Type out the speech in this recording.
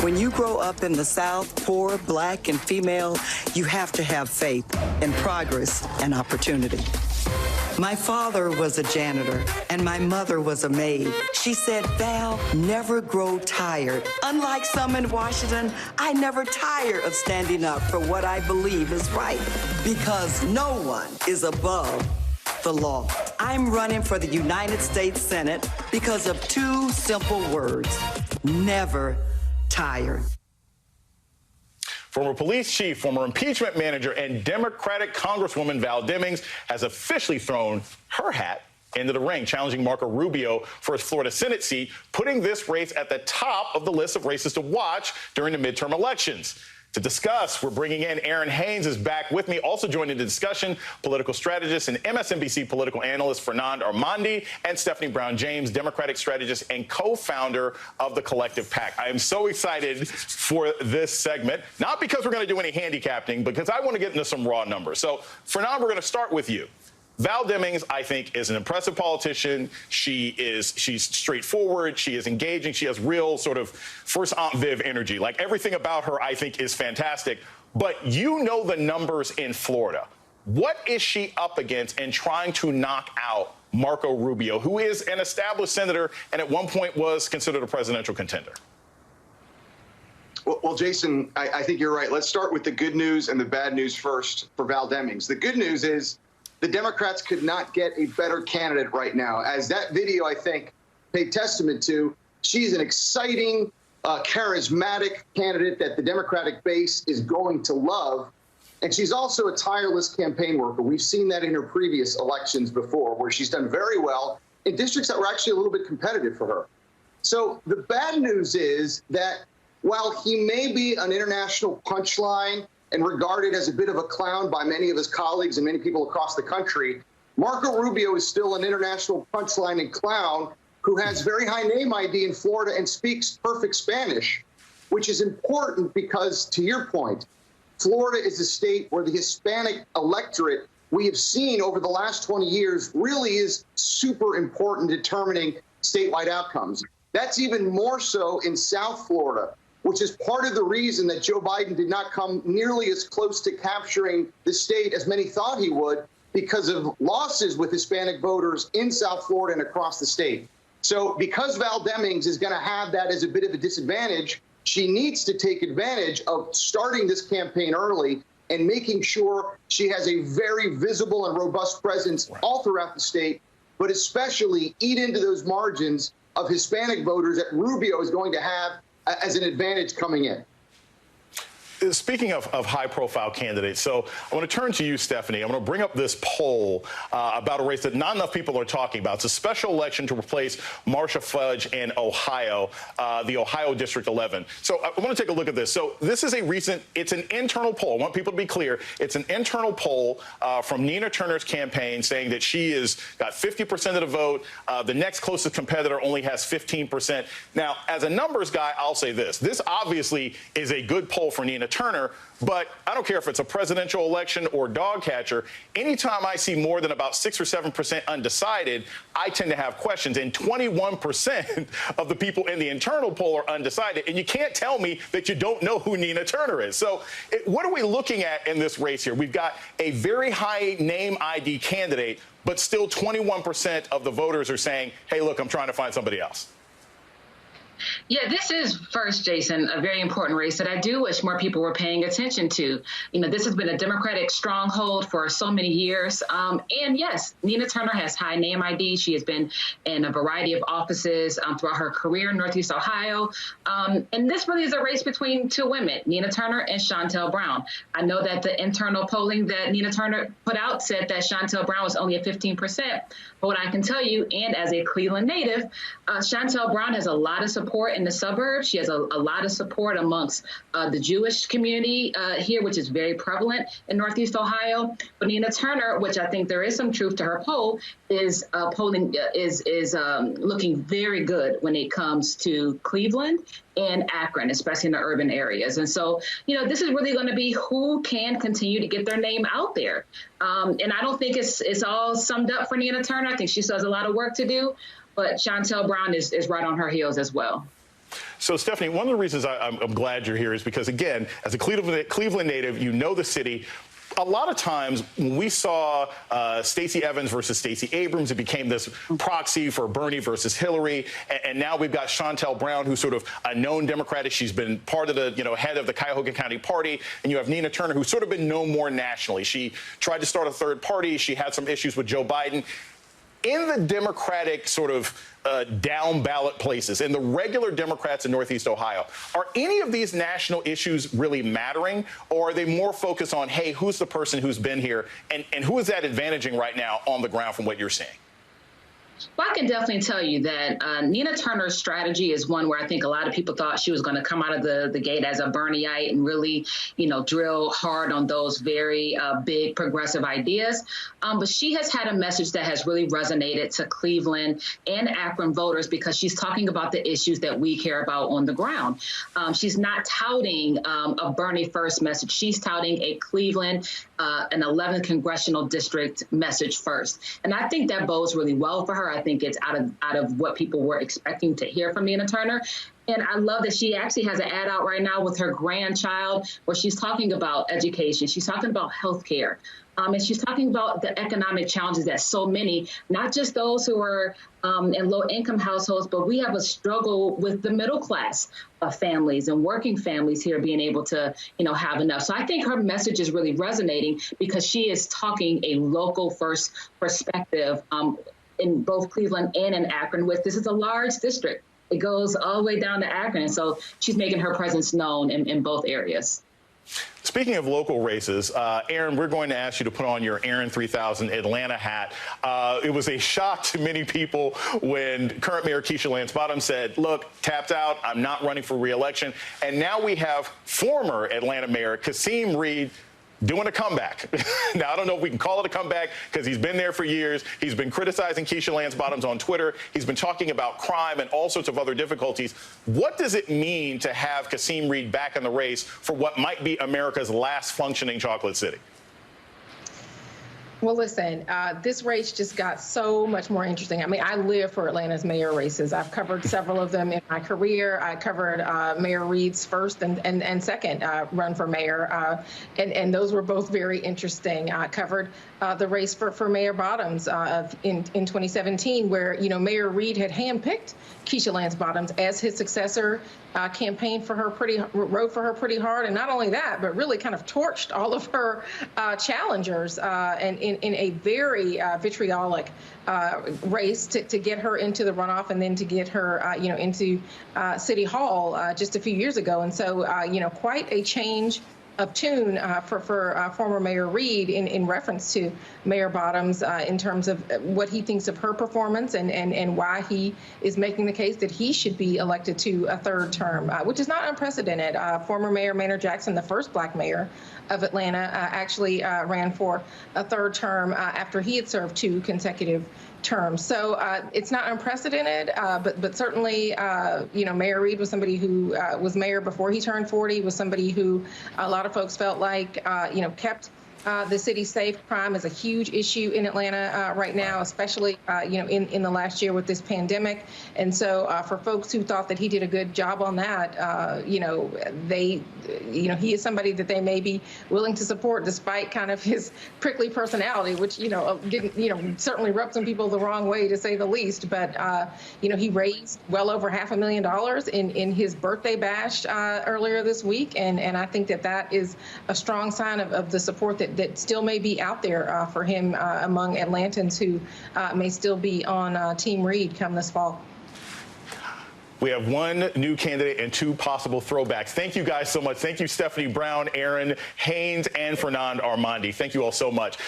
When you grow up in the South, poor, black, and female, you have to have faith in progress and opportunity. My father was a janitor, and my mother was a maid. She said, Val, never grow tired. Unlike some in Washington, I never tire of standing up for what I believe is right, because no one is above the law. I'm running for the United States Senate because of two simple words: never tire. Former police chief, former impeachment manager, and Democratic Congresswoman Val Demings has officially thrown her hat into the ring, challenging Marco Rubio for his Florida Senate seat, putting this race at the top of the list of races to watch during the midterm elections. To discuss, we're bringing in Aaron Haynes is back with me. Also joining the discussion, political strategist and MSNBC political analyst Fernand Armandi, and Stephanie Brown-James, Democratic strategist and co-founder of the Collective PAC. I am so excited for this segment, not because we're going to do any handicapping, because I want to get into some raw numbers. So, Fernand, we're going to start with you. Val Demings, I think, is an impressive politician. She's straightforward. She is engaging. She has real sort of first Aunt Viv energy. Like, everything about her, I think, is fantastic. But you know the numbers in Florida. What is she up against in trying to knock out Marco Rubio, who is an established senator and at one point was considered a presidential contender? Well, Jason, I think you're right. Let's start with the good news and the bad news first for Val Demings. The good news is the Democrats could not get a better candidate right now. As that video, I think, paid testament to, she's an exciting, charismatic candidate that the Democratic base is going to love. And she's also a tireless campaign worker. We've seen that in her previous elections before, where she's done very well in districts that were actually a little bit competitive for her. So the bad news is that while he may be an international punchline and regarded as a bit of a clown by many of his colleagues and many people across the country, Marco Rubio is still an international punchline and clown who has very high name ID in Florida and speaks perfect Spanish, which is important because, to your point, Florida is a state where the Hispanic electorate we have seen over the last 20 years really is super important determining statewide outcomes. That's even more so in South Florida, which is part of the reason that Joe Biden did not come nearly as close to capturing the state as many thought he would, because of losses with Hispanic voters in South Florida and across the state. So because Val Demings is going to have that as a bit of a disadvantage, she needs to take advantage of starting this campaign early and making sure she has a very visible and robust presence all throughout the state, but especially eat into those margins of Hispanic voters that Rubio is going to have as an advantage coming in. Speaking of high-profile candidates, so I want to turn to you, Stephanie. I'm going to bring up this poll about a race that not enough people are talking about. It's a special election to replace Marcia Fudge in Ohio, the Ohio District 11. So I want to take a look at this. So this is it's an internal poll. I want people to be clear. It's an internal poll from Nina Turner's campaign saying that she has got 50% of the vote. The next closest competitor only has 15%. Now, as a numbers guy, I'll say this. This obviously is a good poll for Nina Turner, but I don't care if it's a presidential election or dog catcher. Anytime I see more than about 6 or 7% undecided, I tend to have questions. And 21% of the people in the internal poll are undecided. And you can't tell me that you don't know who Nina Turner is. So what are we looking at in this race here? We've got a very high name ID candidate, but still 21% of the voters are saying, hey, look, I'm trying to find somebody else. Yeah, this is, first, Jason, a very important race that I do wish more people were paying attention to. You know, this has been a Democratic stronghold for so many years. And yes, Nina Turner has high name ID. She has been in a variety of offices throughout her career in Northeast Ohio. And this really is a race between two women, Nina Turner and Shontel Brown. I know that the internal polling that Nina Turner put out said that Shontel Brown was only at 15%. But what I can tell you, and as a Cleveland native, Shontel Brown has a lot of support in the suburbs. She has a lot of support amongst the Jewish community here, which is very prevalent in Northeast Ohio. But Nina Turner, which I think there is some truth to her poll, is looking very good when it comes to Cleveland and Akron, especially in the urban areas. And so, you know, this is really going to be who can continue to get their name out there. And I don't think it's all summed up for Nina Turner. I think she still has a lot of work to do. But Shontel Brown is right on her heels as well. So, Stephanie, one of the reasons I'm glad you're here is because, again, as a Cleveland native, you know the city. A lot of times when we saw Stacey Evans versus Stacey Abrams, it became this proxy for Bernie versus Hillary. And now we've got Shontel Brown, who's sort of a known Democrat. She's been part of the, head of the Cuyahoga County Party. And you have Nina Turner, who's sort of been known more nationally. She tried to start a third party. She had some issues with Joe Biden. In the Democratic sort of down ballot places, in the regular Democrats in Northeast Ohio, are any of these national issues really mattering, or are they more focused on, hey, who's the person who's been here, and who is that advantaging right now on the ground from what you're seeing? Well, I can definitely tell you that Nina Turner's strategy is one where I think a lot of people thought she was going to come out of the gate as a Bernieite and really, drill hard on those very big progressive ideas. But she has had a message that has really resonated to Cleveland and Akron voters because she's talking about the issues that we care about on the ground. She's not touting a Bernie first message. She's touting a Cleveland, an 11th congressional district message first. And I think that bodes really well for her. I think it's out of what people were expecting to hear from Nina Turner. And I love that she actually has an ad out right now with her grandchild where she's talking about education. She's talking about health care. And she's talking about the economic challenges that so many, not just those who are in low-income households, but we have a struggle with the middle class families and working families here being able to, have enough. So I think her message is really resonating because she is talking a local first perspective in both Cleveland and in Akron. This is a large district. It goes all the way down to Akron. And so she's making her presence known in both areas. Speaking of local races, Aaron, we're going to ask you to put on your Aaron 3000 Atlanta hat. It was a shock to many people when current Mayor Keisha Lance Bottoms said, look, tapped out, I'm not running for re-election. And now we have former Atlanta Mayor Kasim Reed doing a comeback. Now, I don't know if we can call it a comeback because he's been there for years. He's been criticizing Keisha Lance Bottoms on Twitter. He's been talking about crime and all sorts of other difficulties. What does it mean to have Kasim Reed back in the race for what might be America's last functioning chocolate city? Well, listen, this race just got so much more interesting. I mean, I live for Atlanta's mayor races. I've covered several of them in my career. I covered Mayor Reed's first and second run for mayor, and those were both very interesting. I covered the race for Mayor Bottoms in 2017, where, Mayor Reed had handpicked Keisha Lance Bottoms as his successor, campaigned for her wrote for her pretty hard. And not only that, but really kind of torched all of her challengers and in a very vitriolic race to get her into the runoff and then to get her, into City Hall just a few years ago. And so, quite a change of tune for former Mayor Reed in reference to Mayor Bottoms in terms of what he thinks of her performance and why he is making the case that he should be elected to a third term, which is not unprecedented. Former Mayor Maynard Jackson, the first black mayor of Atlanta, actually ran for a third term after he had served 2 consecutive terms. So it's not unprecedented, but certainly, Mayor Reed was somebody who was mayor before he turned 40, was somebody who a lot of folks felt like, kept the city safe. Crime is a huge issue in Atlanta right now, especially, in the last year with this pandemic. And so for folks who thought that he did a good job on that, he is somebody that they may be willing to support despite kind of his prickly personality, which, didn't, certainly rubbed some people the wrong way, to say the least. But, he raised well over $500,000 in his birthday bash earlier this week. And I think that is a strong sign of the support that still may be out there for him among Atlantans who may still be on Team Reed come this fall. We have 1 new candidate and 2 possible throwbacks. Thank you guys so much. Thank you, Stephanie Brown, Aaron Haynes, and Fernand Armandi. Thank you all so much.